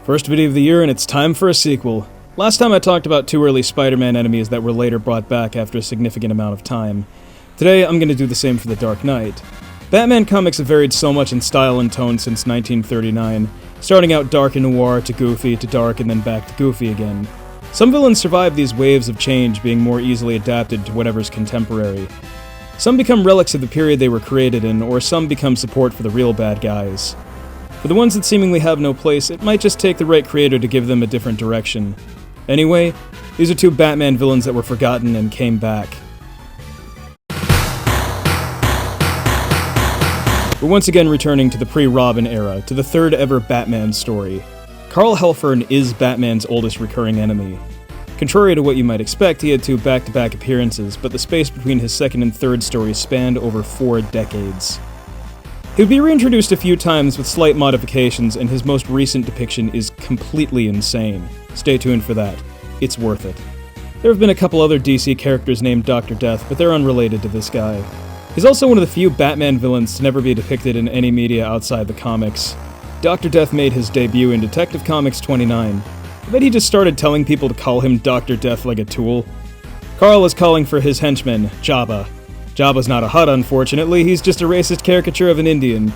First video of the year, and it's time for a sequel. Last time I talked about two early Spider-Man enemies that were later brought back after a significant amount of time. Today, I'm going to do the same for the Dark Knight. Batman comics have varied so much in style and tone since 1939, starting out dark and noir to goofy to dark and then back to goofy again. Some villains survive these waves of change, being more easily adapted to whatever's contemporary. Some become relics of the period they were created in, or some become support for the real bad guys. For the ones that seemingly have no place, it might just take the right creator to give them a different direction. Anyway, these are two Batman villains that were forgotten and came back. We're once again returning to the pre-Robin era, to the third ever Batman story. Carl Helfern is Batman's oldest recurring enemy. Contrary to what you might expect, he had two back-to-back appearances, but the space between his second and third stories spanned over 4 decades. He would be reintroduced a few times with slight modifications, and his most recent depiction is completely insane. Stay tuned for that. It's worth it. There have been a couple other DC characters named Dr. Death, but they're unrelated to this guy. He's also one of the few Batman villains to never be depicted in any media outside the comics. Dr. Death made his debut in Detective Comics 29. I bet he just started telling people to call him Dr. Death like a tool. Carl is calling for his henchman, Jabba. Jabba's not a Hutt, unfortunately, he's just a racist caricature of an Indian.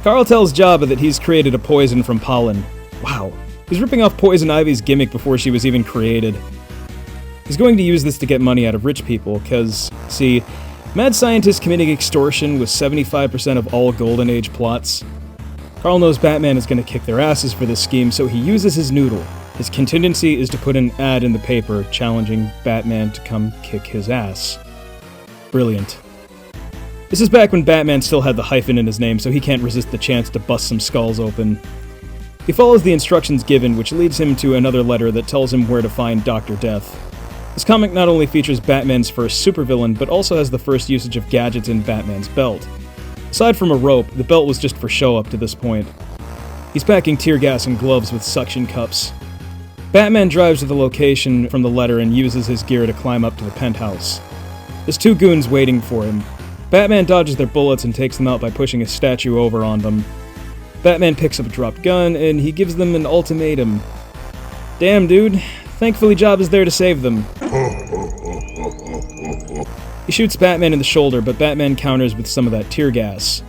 Carl tells Jabba that he's created a poison from pollen. Wow, he's ripping off Poison Ivy's gimmick before she was even created. He's going to use this to get money out of rich people, cause, see, mad scientists committing extortion was 75% of all Golden Age plots. Carl knows Batman is going to kick their asses for this scheme, so he uses his noodle. His contingency is to put an ad in the paper challenging Batman to come kick his ass. Brilliant. This is back when Batman still had the hyphen in his name, so he can't resist the chance to bust some skulls open. He follows the instructions given, which leads him to another letter that tells him where to find Dr. Death. This comic not only features Batman's first supervillain, but also has the first usage of gadgets in Batman's belt. Aside from a rope, the belt was just for show up to this point. He's packing tear gas and gloves with suction cups. Batman drives to the location from the letter and uses his gear to climb up to the penthouse. There's 2 goons waiting for him. Batman dodges their bullets and takes them out by pushing a statue over on them. Batman picks up a dropped gun, and he gives them an ultimatum. Damn, dude. Thankfully Jabba's there to save them. He shoots Batman in the shoulder, but Batman counters with some of that tear gas.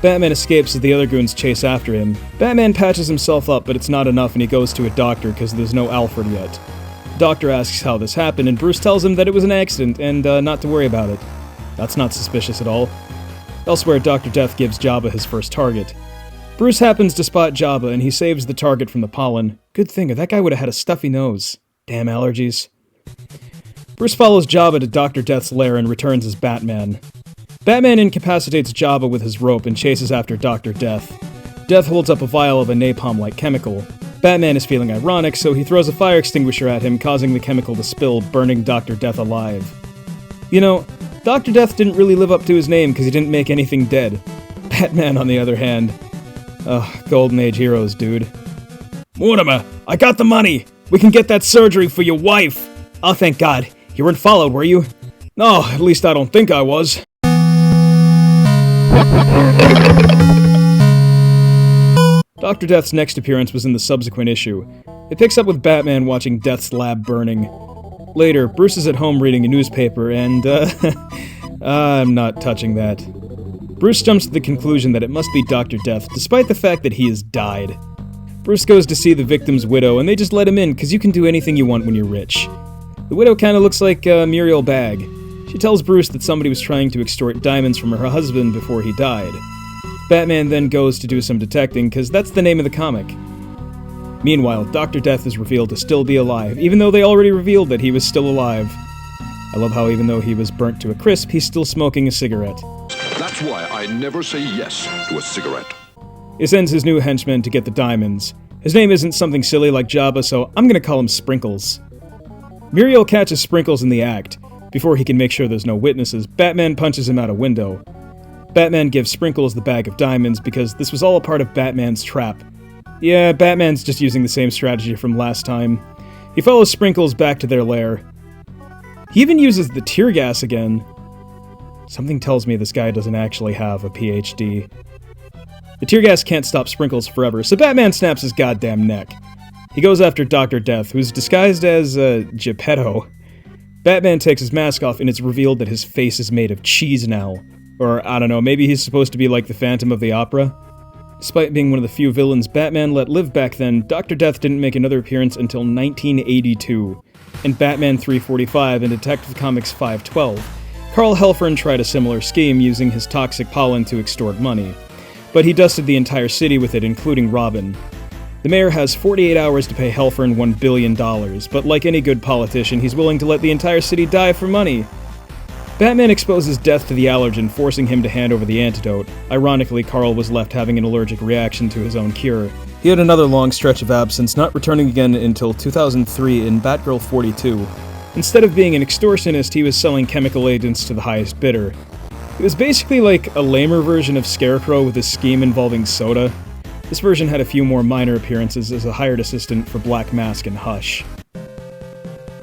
Batman escapes as the other goons chase after him. Batman patches himself up, but it's not enough, and he goes to a doctor because there's no Alfred yet. The doctor asks how this happened, and Bruce tells him that it was an accident, and not to worry about it. That's not suspicious at all. Elsewhere, Dr. Death gives Jabba his first target. Bruce happens to spot Jabba, and he saves the target from the pollen. Good thing, or that guy would have had a stuffy nose. Damn allergies. Bruce follows Jabba to Dr. Death's lair and returns as Batman. Batman incapacitates Jabba with his rope and chases after Dr. Death. Death holds up a vial of a napalm-like chemical. Batman is feeling ironic, so he throws a fire extinguisher at him, causing the chemical to spill, burning Dr. Death alive. You know, Dr. Death didn't really live up to his name because he didn't make anything dead. Batman, on the other hand... Ugh, Golden Age heroes, dude. Mortimer, I got the money! We can get that surgery for your wife! Oh, thank God. You weren't followed, were you? No, at least I don't think I was. Dr. Death's next appearance was in the subsequent issue. It picks up with Batman watching Death's lab burning. Later, Bruce is at home reading a newspaper and, I'm not touching that. Bruce jumps to the conclusion that it must be Dr. Death, despite the fact that he has died. Bruce goes to see the victim's widow, and they just let him in, because you can do anything you want when you're rich. The widow kinda looks like Muriel Bagg. She tells Bruce that somebody was trying to extort diamonds from her husband before he died. Batman then goes to do some detecting, because that's the name of the comic. Meanwhile, Dr. Death is revealed to still be alive, even though they already revealed that he was still alive. I love how even though he was burnt to a crisp, he's still smoking a cigarette. That's why I never say yes to a cigarette. He sends his new henchman to get the diamonds. His name isn't something silly like Jabba, so I'm gonna call him Sprinkles. Muriel catches Sprinkles in the act. Before he can make sure there's no witnesses, Batman punches him out a window. Batman gives Sprinkles the bag of diamonds because this was all a part of Batman's trap. Yeah, Batman's just using the same strategy from last time. He follows Sprinkles back to their lair. He even uses the tear gas again. Something tells me this guy doesn't actually have a PhD. The tear gas can't stop Sprinkles forever, so Batman snaps his goddamn neck. He goes after Dr. Death, who's disguised as, Geppetto. Batman takes his mask off, and it's revealed that his face is made of cheese now. Or, I don't know, maybe he's supposed to be like the Phantom of the Opera? Despite being one of the few villains Batman let live back then, Dr. Death didn't make another appearance until 1982, in Batman 345 and Detective Comics 512. Carl Helfern tried a similar scheme using his toxic pollen to extort money, but he dusted the entire city with it, including Robin. The mayor has 48 hours to pay Helfern $1 billion, but like any good politician, he's willing to let the entire city die for money. Batman exposes Death to the allergen, forcing him to hand over the antidote. Ironically, Carl was left having an allergic reaction to his own cure. He had another long stretch of absence, not returning again until 2003 in Batgirl 42. Instead of being an extortionist, he was selling chemical agents to the highest bidder. It was basically like a lamer version of Scarecrow with a scheme involving soda. This version had a few more minor appearances as a hired assistant for Black Mask and Hush.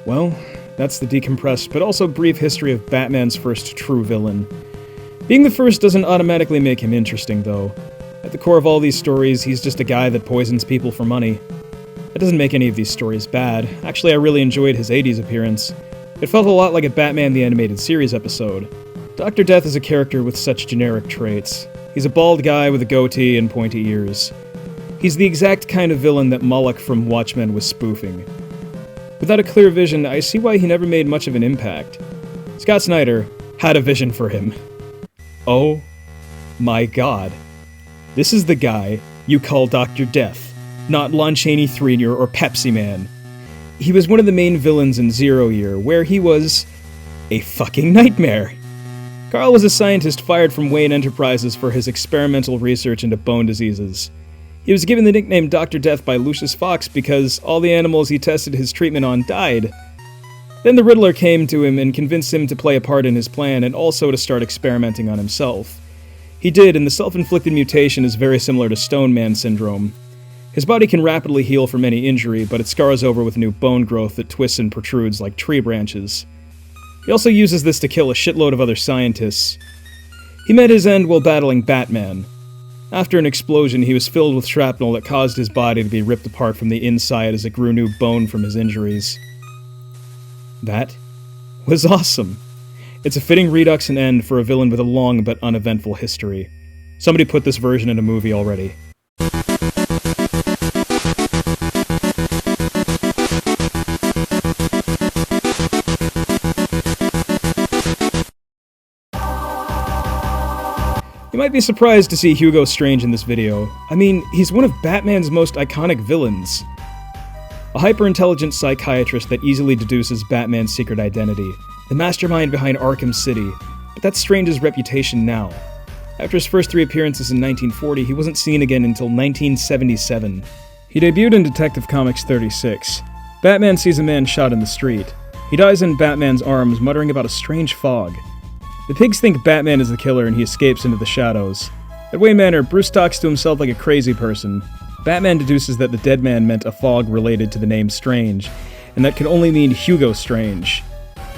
Well, that's the decompressed but also brief history of Batman's first true villain. Being the first doesn't automatically make him interesting, though. At the core of all these stories, he's just a guy that poisons people for money. That doesn't make any of these stories bad. Actually, I really enjoyed his 80s appearance. It felt a lot like a Batman the Animated Series episode. Dr. Death is a character with such generic traits. He's a bald guy with a goatee and pointy ears. He's the exact kind of villain that Moloch from Watchmen was spoofing. Without a clear vision, I see why he never made much of an impact. Scott Snyder had a vision for him. Oh my god. This is the guy you call Dr. Death, not Lon Chaney Sr. or Pepsi Man. He was one of the main villains in Zero Year, where he was a fucking nightmare. Carl was a scientist fired from Wayne Enterprises for his experimental research into bone diseases. He was given the nickname Dr. Death by Lucius Fox because all the animals he tested his treatment on died. Then the Riddler came to him and convinced him to play a part in his plan and also to start experimenting on himself. He did, and the self-inflicted mutation is very similar to Stone Man syndrome. His body can rapidly heal from any injury, but it scars over with new bone growth that twists and protrudes like tree branches. He also uses this to kill a shitload of other scientists. He met his end while battling Batman. After an explosion, he was filled with shrapnel that caused his body to be ripped apart from the inside as it grew new bone from his injuries. That was awesome. It's a fitting redux and end for a villain with a long but uneventful history. Somebody put this version in a movie already. You might be surprised to see Hugo Strange in this video. I mean, he's one of Batman's most iconic villains. A hyper-intelligent psychiatrist that easily deduces Batman's secret identity. The mastermind behind Arkham City. But that's Strange's reputation now. After his first 3 appearances in 1940, he wasn't seen again until 1977. He debuted in Detective Comics 36. Batman sees a man shot in the street. He dies in Batman's arms, muttering about a strange fog. The pigs think Batman is the killer and he escapes into the shadows. At Wayne Manor, Bruce talks to himself like a crazy person. Batman deduces that the dead man meant a fog related to the name Strange, and that could only mean Hugo Strange.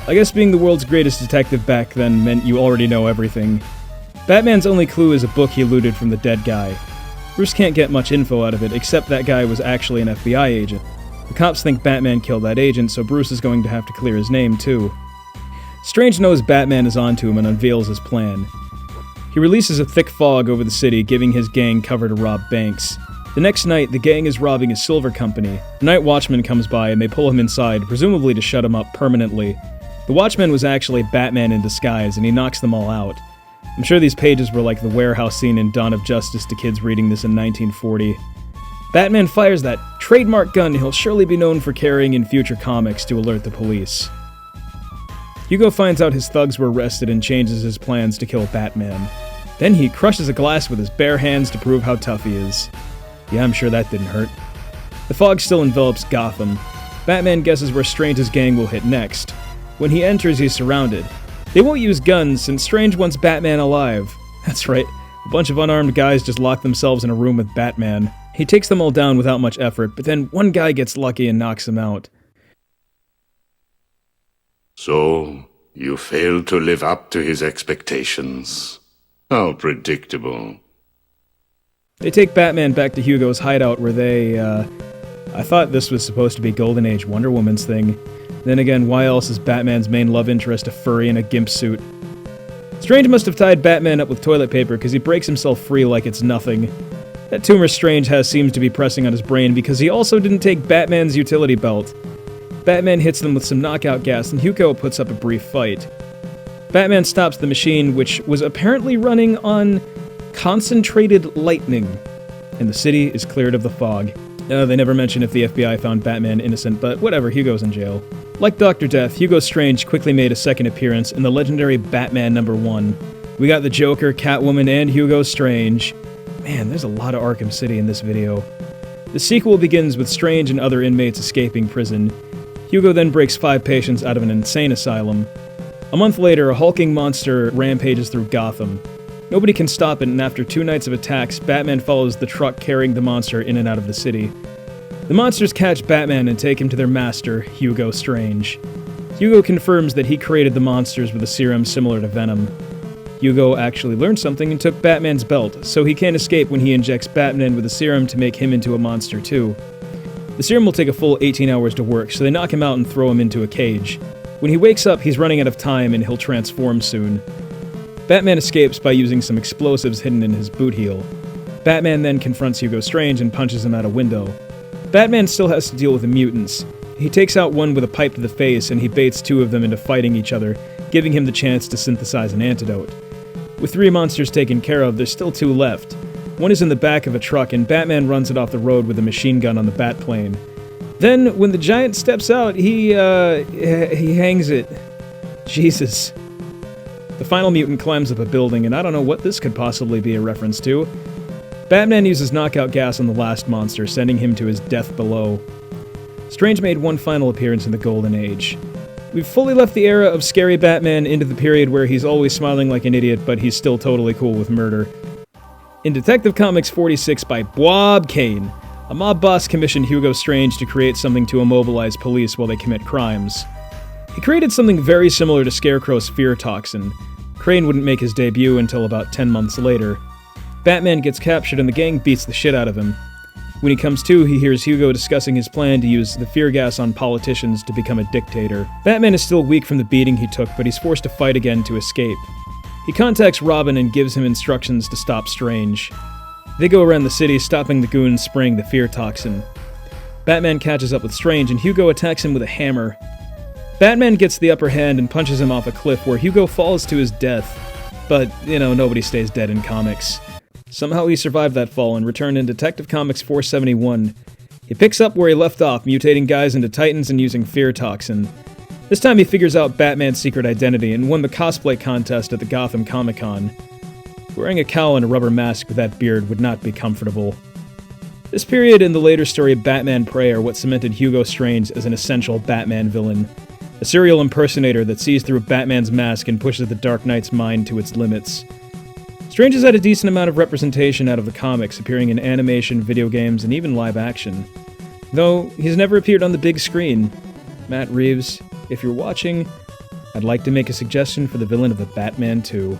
I guess being the world's greatest detective back then meant you already know everything. Batman's only clue is a book he looted from the dead guy. Bruce can't get much info out of it, except that guy was actually an FBI agent. The cops think Batman killed that agent, so Bruce is going to have to clear his name too. Strange knows Batman is onto him and unveils his plan. He releases a thick fog over the city, giving his gang cover to rob banks. The next night, the gang is robbing a silver company. The night watchman comes by and they pull him inside, presumably to shut him up permanently. The watchman was actually Batman in disguise, and he knocks them all out. I'm sure these pages were like the warehouse scene in Dawn of Justice to kids reading this in 1940. Batman fires that trademark gun he'll surely be known for carrying in future comics to alert the police. Hugo finds out his thugs were arrested and changes his plans to kill Batman. Then he crushes a glass with his bare hands to prove how tough he is. Yeah, I'm sure that didn't hurt. The fog still envelops Gotham. Batman guesses where Strange's gang will hit next. When he enters, he's surrounded. They won't use guns, since Strange wants Batman alive. That's right, a bunch of unarmed guys just lock themselves in a room with Batman. He takes them all down without much effort, but then one guy gets lucky and knocks him out. So, you failed to live up to his expectations. How predictable. They take Batman back to Hugo's hideout where they, I thought this was supposed to be Golden Age Wonder Woman's thing. Then again, why else is Batman's main love interest a furry in a gimp suit? Strange must have tied Batman up with toilet paper because he breaks himself free like it's nothing. That tumor Strange has seems to be pressing on his brain because he also didn't take Batman's utility belt. Batman hits them with some knockout gas and Hugo puts up a brief fight. Batman stops the machine, which was apparently running on concentrated lightning, and the city is cleared of the fog. They never mention if the FBI found Batman innocent, but whatever, Hugo's in jail. Like Dr. Death, Hugo Strange quickly made a second appearance in the legendary Batman #1. We got the Joker, Catwoman, and Hugo Strange. Man, there's a lot of Arkham City in this video. The sequel begins with Strange and other inmates escaping prison. Hugo then breaks 5 patients out of an insane asylum. A month later, a hulking monster rampages through Gotham. Nobody can stop it, and after 2 nights of attacks, Batman follows the truck carrying the monster in and out of the city. The monsters catch Batman and take him to their master, Hugo Strange. Hugo confirms that he created the monsters with a serum similar to Venom. Hugo actually learned something and took Batman's belt, so he can't escape when he injects Batman with a serum to make him into a monster too. The serum will take a full 18 hours to work, so they knock him out and throw him into a cage. When he wakes up, he's running out of time and he'll transform soon. Batman escapes by using some explosives hidden in his boot heel. Batman then confronts Hugo Strange and punches him out a window. Batman still has to deal with the mutants. He takes out one with a pipe to the face and he baits 2 of them into fighting each other, giving him the chance to synthesize an antidote. With 3 monsters taken care of, there's still 2 left. One is in the back of a truck and Batman runs it off the road with a machine gun on the Batplane. Then, when the giant steps out, he hangs it. Jesus. The final mutant climbs up a building, and I don't know what this could possibly be a reference to. Batman uses knockout gas on the last monster, sending him to his death below. Strange made one final appearance in the Golden Age. We've fully left the era of scary Batman into the period where he's always smiling like an idiot, but he's still totally cool with murder. In Detective Comics 46 by Bob Kane, a mob boss commissioned Hugo Strange to create something to immobilize police while they commit crimes. He created something very similar to Scarecrow's fear toxin. Crane wouldn't make his debut until about 10 months later. Batman gets captured and the gang beats the shit out of him. When he comes to, he hears Hugo discussing his plan to use the fear gas on politicians to become a dictator. Batman is still weak from the beating he took, but he's forced to fight again to escape. He contacts Robin and gives him instructions to stop Strange. They go around the city, stopping the goons spraying the fear toxin. Batman catches up with Strange, and Hugo attacks him with a hammer. Batman gets the upper hand and punches him off a cliff where Hugo falls to his death. But, nobody stays dead in comics. Somehow he survived that fall and returned in Detective Comics 471. He picks up where he left off, mutating guys into Titans and using fear toxin. This time he figures out Batman's secret identity and won the cosplay contest at the Gotham Comic-Con. Wearing a cowl and a rubber mask with that beard would not be comfortable. This period and the later story of Batman Prey are what cemented Hugo Strange as an essential Batman villain. A serial impersonator that sees through Batman's mask and pushes the Dark Knight's mind to its limits. Strange has had a decent amount of representation out of the comics, appearing in animation, video games, and even live action. Though, he's never appeared on the big screen. Matt Reeves, if you're watching, I'd like to make a suggestion for the villain of the Batman 2.